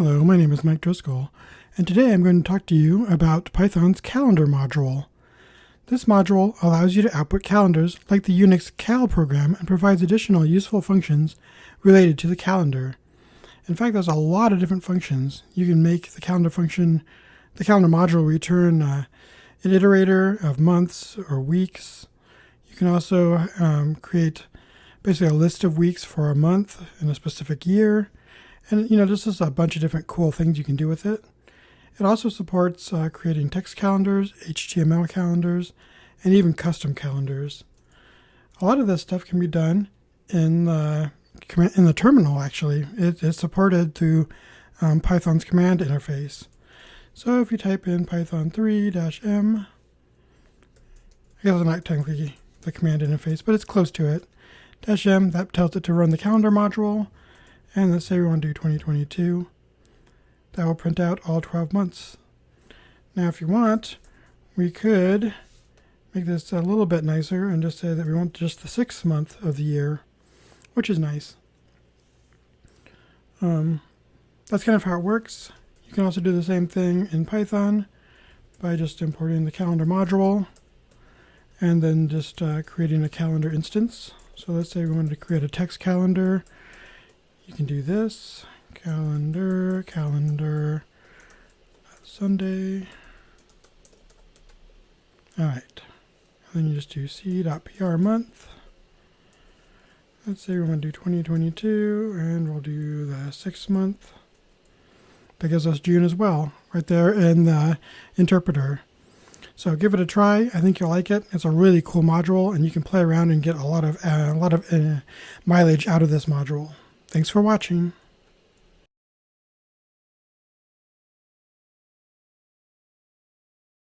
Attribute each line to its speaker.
Speaker 1: Hello, my name is Mike Driscoll, and today I'm going to talk to you about Python's calendar module. This module allows you to output calendars like the Unix cal program and provides additional useful functions related to the calendar. In fact, there's a lot of different functions. You can make the calendar module return an iterator of months or weeks. You can also create basically a list of weeks for a month in a specific year. And, this is a bunch of different cool things you can do with it. It also supports creating text calendars, HTML calendars, and even custom calendars. A lot of this stuff can be done in the terminal, actually. It's supported through Python's command interface. So if you type in Python 3-m, I guess it's not technically the command interface, but it's close to it. -m, that tells it to run the calendar module. And let's say we want to do 2022. That will print out all 12 months. Now, if you want, we could make this a little bit nicer and just say that we want just the 6th month of the year, which is nice. That's kind of how it works. You can also do the same thing in Python by just importing the calendar module and then just creating a calendar instance. So let's say we wanted to create a text calendar. You can do this, calendar, Sunday. All right, and then you just do c.pr month. Let's say we want to do 2022, and we'll do the 6th month. That gives us June as well, right there in the interpreter. So give it a try. I think you'll like it. It's a really cool module, and you can play around and get a lot of mileage out of this module. Thanks for watching.